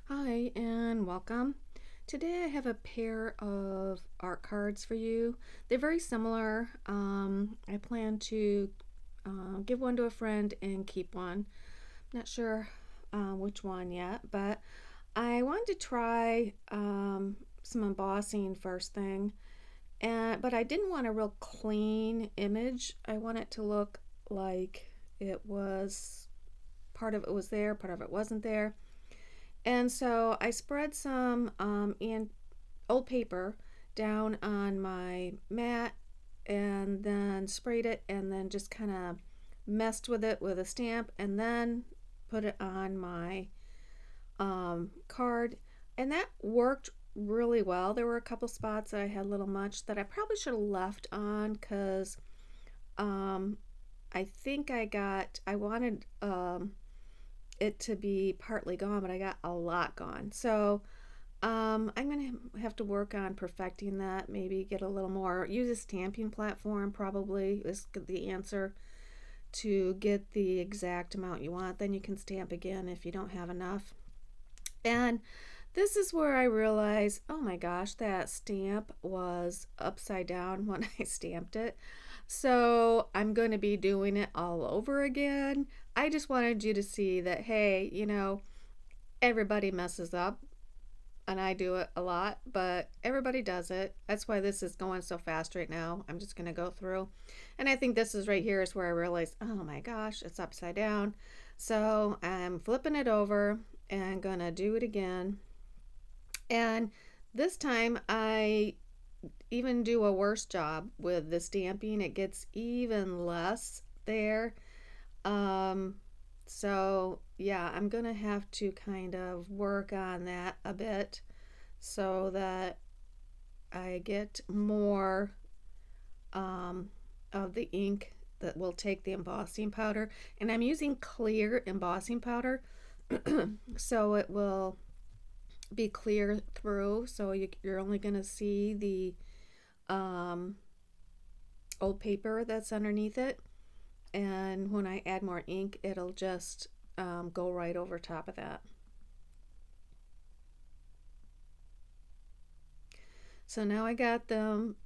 Hi and welcome. Today I have a pair of art cards for you. They're very similar. I plan to give one to a friend and keep one. Not sure which one yet, but I wanted to try some embossing first thing. But I didn't want a real clean image. I want it to look like it was part of it was there, part of it wasn't there. And so I spread some old paper down on my mat and then sprayed it and then just kind of messed with it with a stamp and then put it on my card. And that worked really well. There were a couple spots that I had a little much that I probably should have left on because um, I think I wanted it to be partly gone, but I got a lot gone. So I'm gonna have to work on perfecting that. Maybe get a little more. Use a stamping platform. Probably is the answer to get the exact amount you want. Then you can stamp again if you don't have enough. And this is where I realized, oh my gosh, that stamp was upside down when I stamped it. So I'm going to be doing it all over again. I just wanted you to see that, hey, everybody messes up and I do it a lot, but everybody does it. That's why this is going so fast right now. I'm just going to go through. And I think this is right here is where I realized, oh my gosh, it's upside down. So I'm flipping it over and going to do it again. And this time I even do a worse job with the stamping. It gets even less there. Um, so yeah, I'm gonna have to kind of work on that a bit so that I get more of the ink that will take the embossing powder. And I'm using clear embossing powder so it will be clear through, so you're only going to see the um, old paper that's underneath it, and when I add more ink it'll just go right over top of that. So now I got them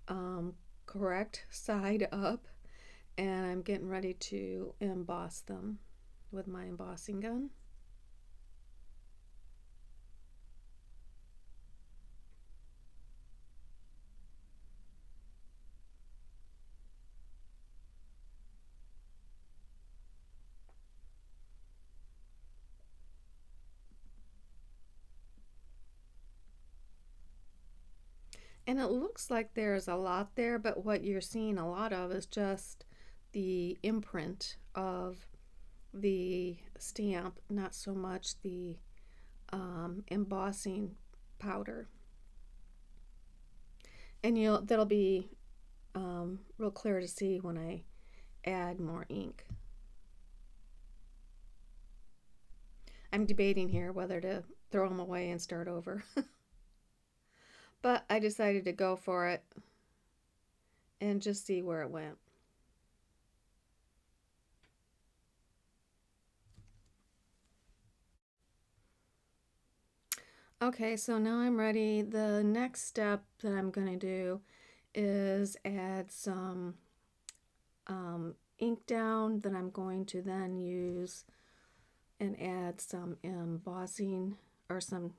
correct side up, and I'm getting ready to emboss them with my embossing gun. And it looks like there's a lot there, but what you're seeing a lot of is just the imprint of the stamp, not so much the embossing powder. And that'll be real clear to see when I add more ink. I'm debating here whether to throw them away and start over. But I decided to go for it and just see where it went. Okay, so now I'm ready. The next step that I'm going to do is add some ink down that I'm going to then use and add some embossing or some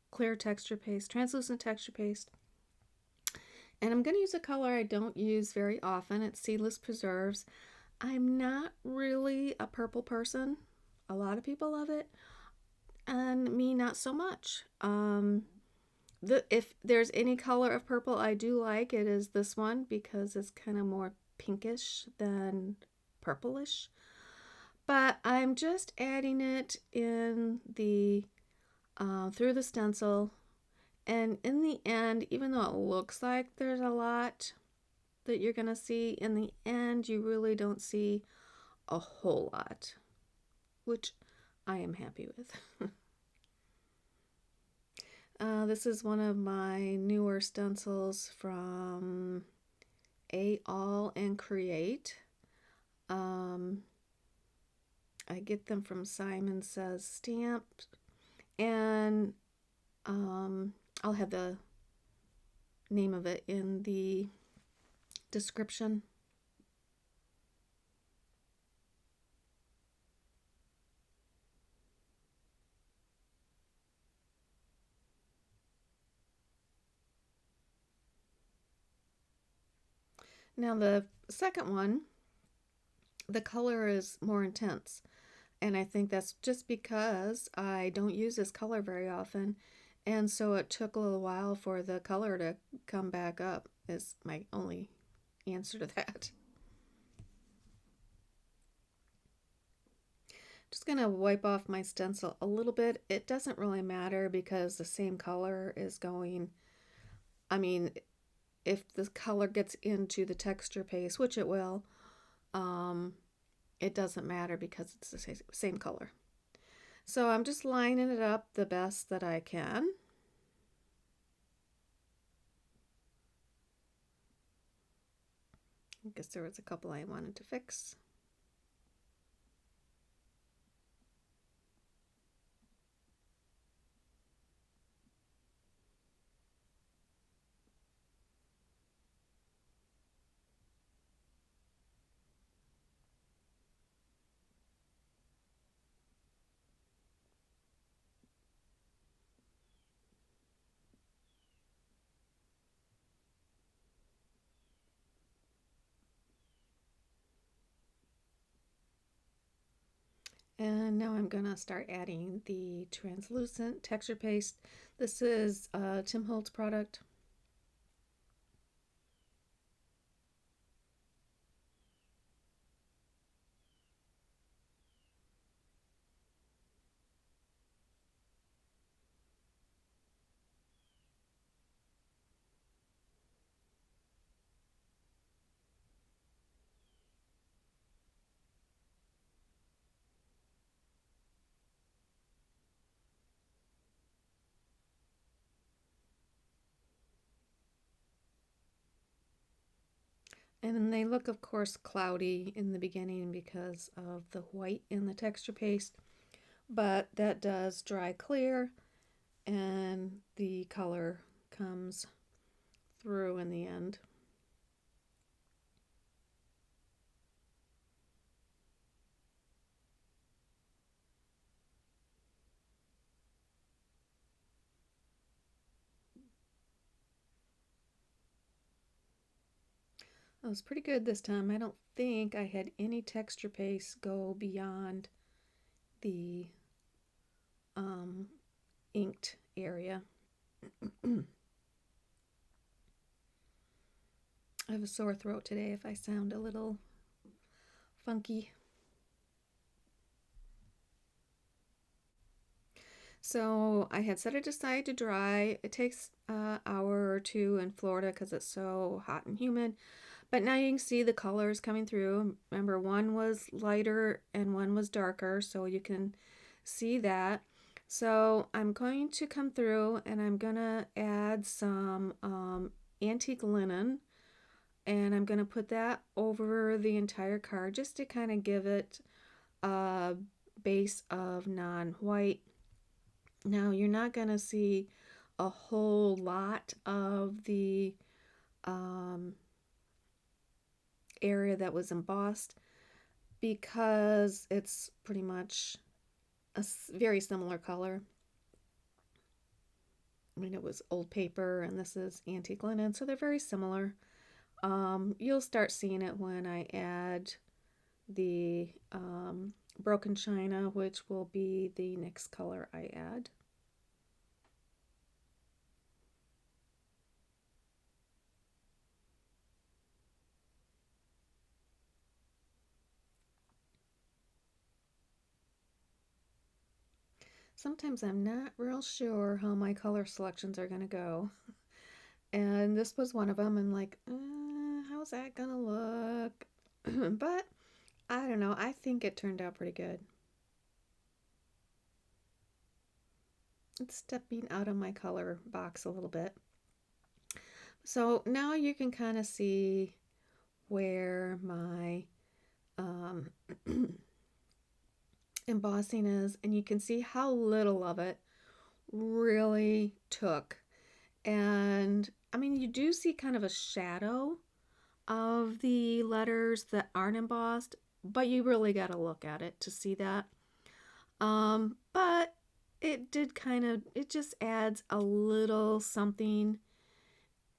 clear texture paste, translucent texture paste. And I'm going to use a color I don't use very often. It's Seedless Preserves. I'm not really a purple person. A lot of people love it, and me not so much. If there's any color of purple I do like, it is this one because it's kind of more pinkish than purplish. But I'm just adding it in the through the stencil, and in the end, even though it looks like there's a lot that you're gonna see, in the end you really don't see a whole lot, which I am happy with. This is one of my newer stencils from All and Create. I get them from Simon Says Stamped, And I'll have the name of it in the description. Now the second one, the color is more intense. And I think that's just because I don't use this color very often. And so it took a little while for the color to come back up, is my only answer to that. Just going to wipe off my stencil a little bit. It doesn't really matter because the same color is going, I mean, if the color gets into the texture paste, which it will, um, it doesn't matter because it's the same color. So I'm just lining it up the best that I can. I guess there was a couple I wanted to fix. And now I'm gonna start adding the translucent texture paste. This is a Tim Holtz product. And they look, of course, cloudy in the beginning because of the white in the texture paste, but that does dry clear and the color comes through in the end. It was pretty good this time. I don't think I had any texture paste go beyond the inked area. I have a sore throat today if I sound a little funky. So I had set it aside to dry. It takes an hour or two in Florida because it's so hot and humid. But now you can see the colors coming through. Remember, one was lighter and one was darker, so you can see that. So I'm going to come through and I'm going to add some antique linen, and I'm going to put that over the entire card just to kind of give it a base of non-white. Now you're not going to see a whole lot of the area that was embossed because it's pretty much a very similar color. I mean, it was old paper and this is antique linen, so they're very similar. You'll start seeing it when I add the broken china, which will be the next color I add. Sometimes I'm not real sure how my color selections are going to go. And this was one of them. I'm like, how's that going to look? But I don't know. I think it turned out pretty good. It's stepping out of my color box a little bit. So now you can kind of see where my embossing is, and you can see how little of it really took. And I mean, you do see kind of a shadow of the letters that aren't embossed, but you really got to look at it to see that. But it did kind of, it just adds a little something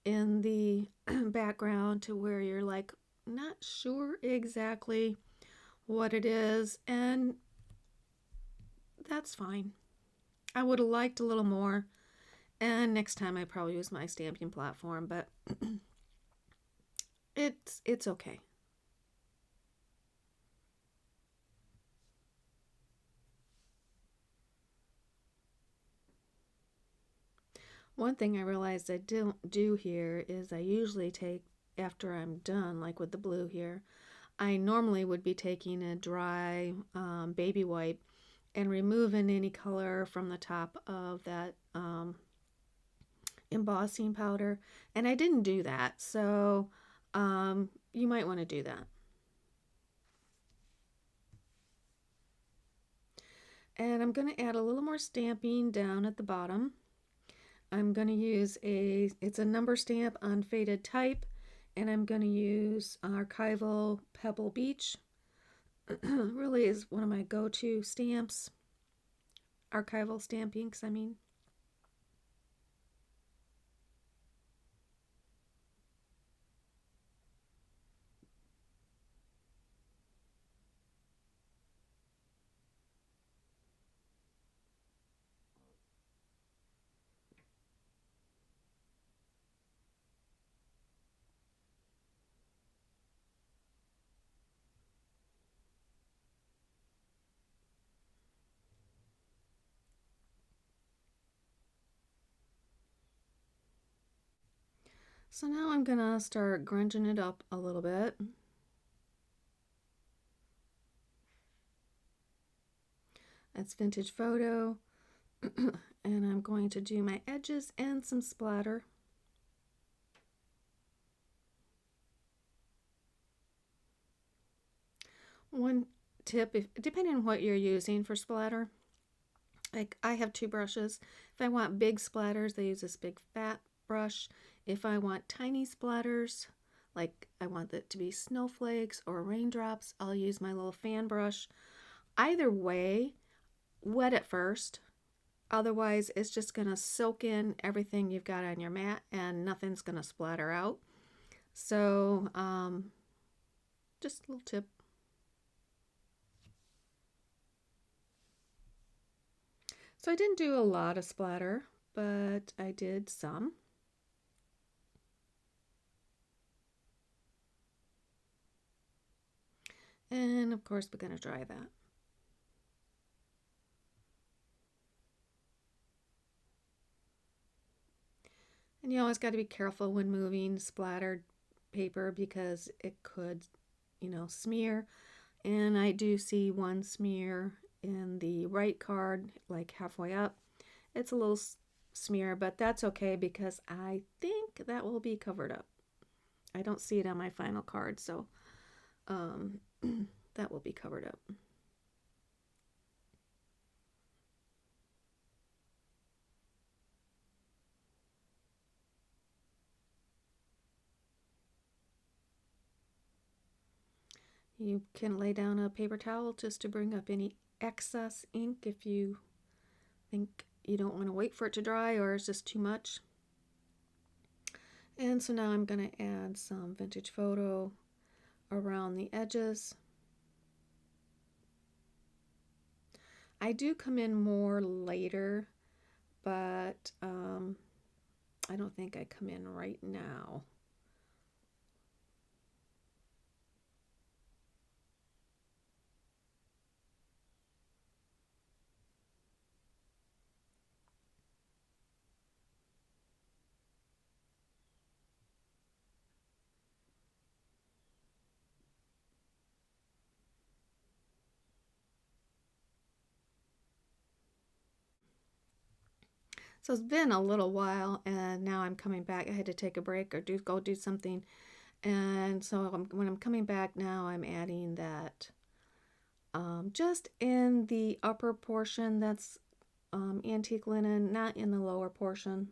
in the background to where you're like not sure exactly what it is, and that's fine. I would have liked a little more, and next time I probably use my stamping platform, but it's okay. One thing I realized I don't do here is I usually take, after I'm done, like with the blue here, I normally would be taking a dry baby wipe and removing any color from the top of that embossing powder. And I didn't do that, so you might want to do that. And I'm going to add a little more stamping down at the bottom. I'm going to use it's a number stamp on faded type, and I'm going to use Archival Pebble Beach. Really is one of my go-to stamps. Archival stamp inks, I mean. So now I'm going to start grunging it up a little bit. That's Vintage Photo. And I'm going to do my edges and some splatter. One tip, depending on what you're using for splatter, like I have two brushes. If I want big splatters, I use this big fat brush. If I want tiny splatters, like I want it to be snowflakes or raindrops, I'll use my little fan brush. Either way, wet it first. Otherwise, it's just going to soak in everything you've got on your mat and nothing's going to splatter out. So, just a little tip. So I didn't do a lot of splatter, but I did some. And of course, we're going to dry that. And you always got to be careful when moving splattered paper because it could, smear. And I do see one smear in the right card, like halfway up. It's a little smear, but that's okay because I think that will be covered up. I don't see it on my final card, so that will be covered up. You can lay down a paper towel just to bring up any excess ink if you think you don't want to wait for it to dry or it's just too much. And so now I'm going to add some Vintage Photo around the edges. I do come in more later, but I don't think I come in right now. So it's been a little while, and now I'm coming back. I had to take a break or go do something, and so when I'm coming back now, I'm adding that just in the upper portion. That's antique linen, not in the lower portion.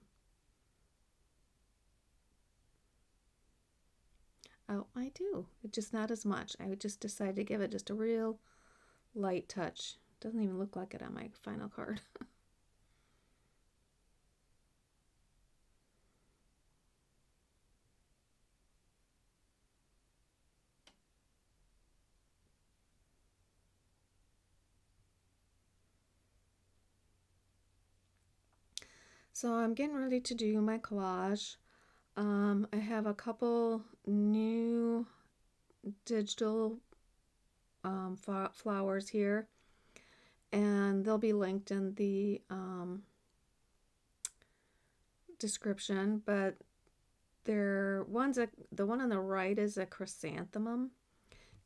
Oh, I do. Just not as much. I just decided to give it just a real light touch. Doesn't even look like it on my final card. So I'm getting ready to do my collage. I have a couple new digital flowers here, and they'll be linked in the description. But the one on the right is a chrysanthemum,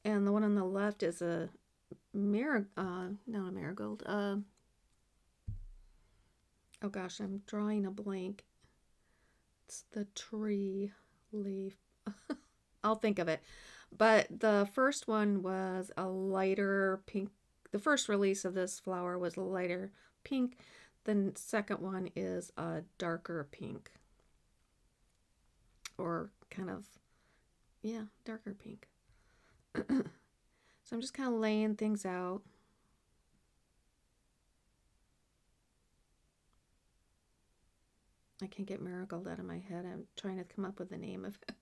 and the one on the left is a not a marigold. Oh gosh, I'm drawing a blank. It's the tree leaf. I'll think of it. But the first one was a lighter pink. The first release of this flower was a lighter pink. The second one is a darker pink. Or kind of, yeah, darker pink. So I'm just kind of laying things out. I can't get marigold out of my head. I'm trying to come up with the name of it.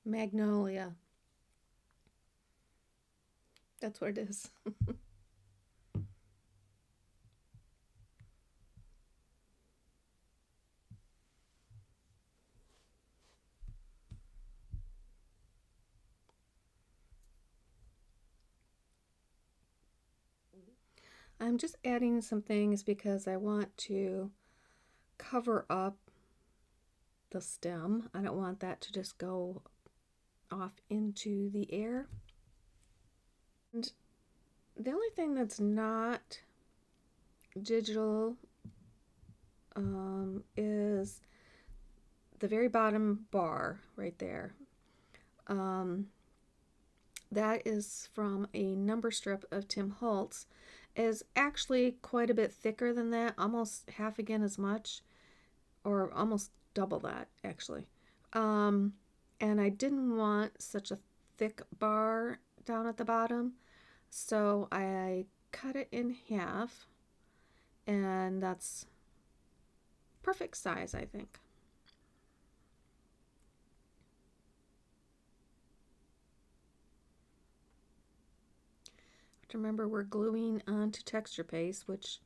Magnolia. That's what it is. I'm just adding some things because I want to cover up the stem. I don't want that to just go off into the air. And the only thing that's not digital is the very bottom bar right there. That is from a number strip of Tim Holtz. Is actually quite a bit thicker than that, almost half again as much, or almost double that actually. And I didn't want such a thick bar down at the bottom, so I cut it in half, and that's perfect size, I think. Remember, we're gluing onto texture paste, which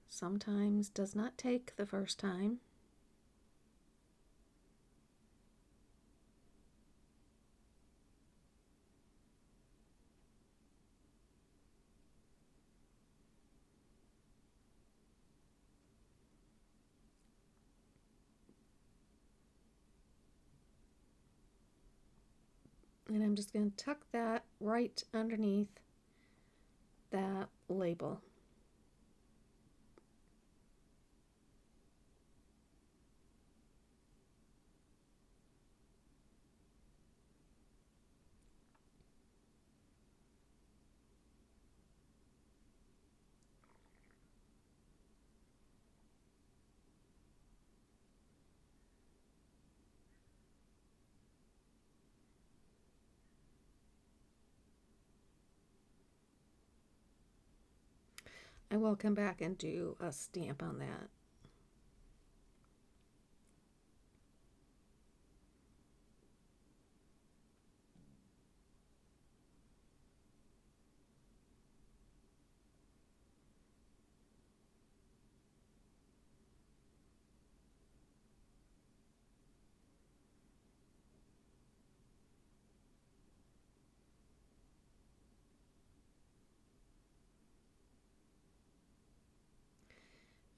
sometimes does not take the first time. And I'm just going to tuck that right underneath that label. I will come back and do a stamp on that.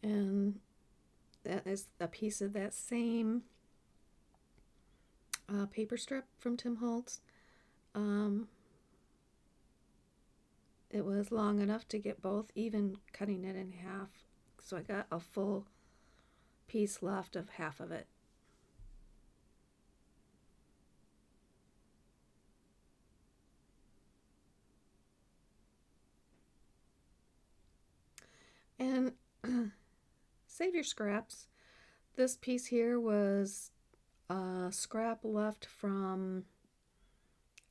And that is a piece of that same paper strip from Tim Holtz. Um, it was long enough to get both, even cutting it in half. So I got a full piece left of half of it. And save your scraps. This piece here was a scrap left from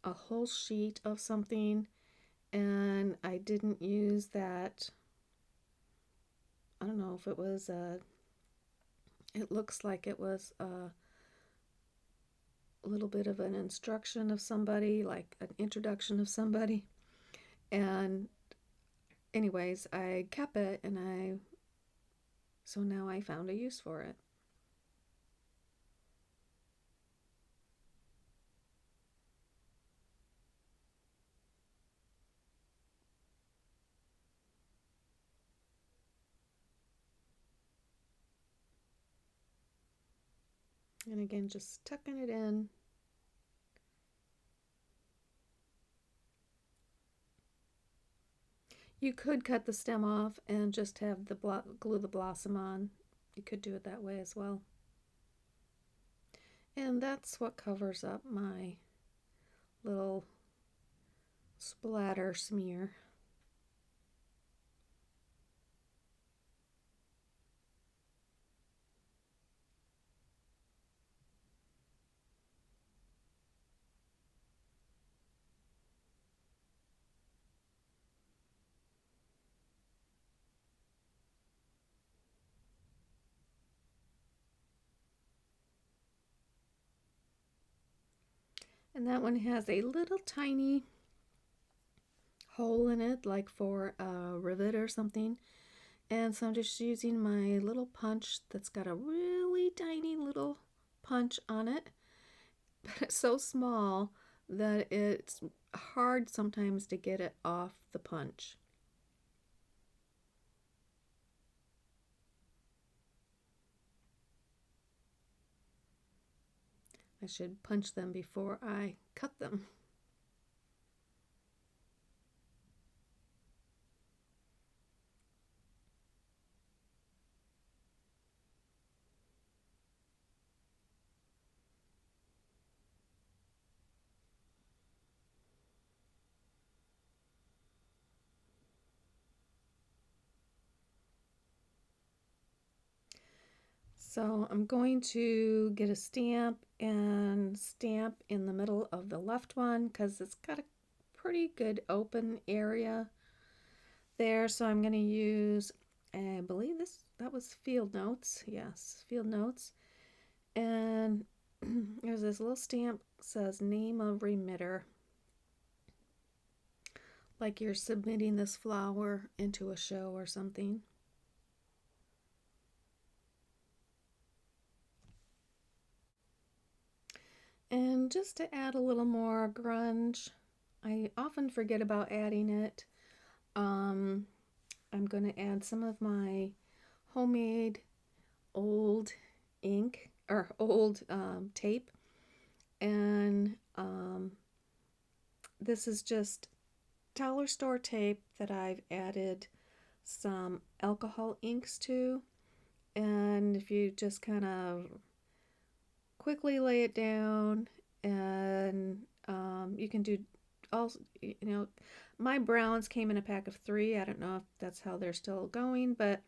a whole sheet of something, and I didn't use that. I don't know if it was it looks like it was a little bit of an instruction of somebody, like an introduction of somebody. And anyways, I kept it, and so now I found a use for it. And again, just tucking it in. You could cut the stem off and just have the glue the blossom on. You could do it that way as well. And that's what covers up my little splatter smear. And that one has a little tiny hole in it, like for a rivet or something. And so I'm just using my little punch that's got a really tiny little punch on it, but it's so small that it's hard sometimes to get it off the punch. I should punch them before I cut them. So I'm going to get a stamp and stamp in the middle of the left one because it's got a pretty good open area there. So I'm going to use, I believe that was Field Notes. Yes, Field Notes. And there's this little stamp that says name of remitter. Like you're submitting this flower into a show or something. And just to add a little more grunge, I often forget about adding it. I'm going to add some of my homemade old ink or old tape. And this is just dollar store tape that I've added some alcohol inks to. And if you just kind of quickly lay it down, and you can do all, my browns came in a pack of 3. I don't know if that's how they're still going, but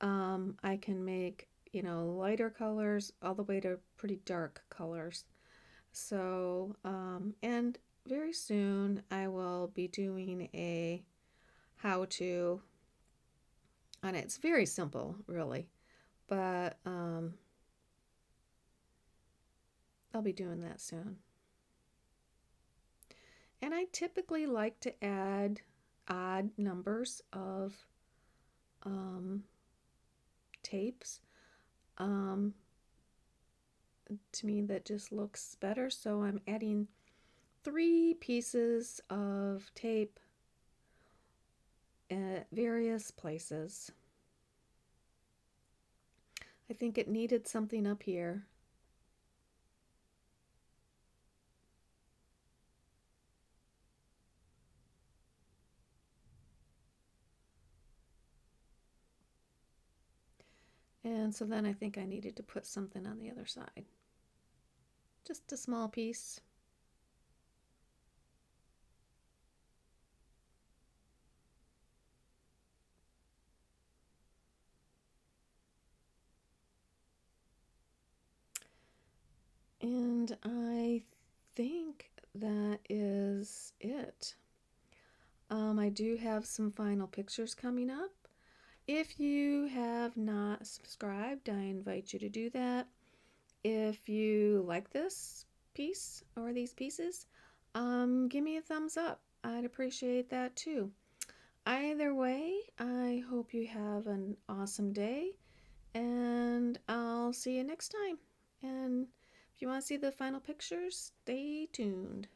I can make, lighter colors all the way to pretty dark colors. So, and very soon I will be doing a how-to on it. It's very simple, really, but I'll be doing that soon. And I typically like to add odd numbers of tapes. To me, that just looks better. So I'm adding 3 pieces of tape at various places. I think it needed something up here. And so then I think I needed to put something on the other side. Just a small piece. And I think that is it. I do have some final pictures coming up. If you have not subscribed, I invite you to do that. If you like this piece or these pieces, give me a thumbs up. I'd appreciate that too. Either way, I hope you have an awesome day, and I'll see you next time. And if you want to see the final pictures, stay tuned.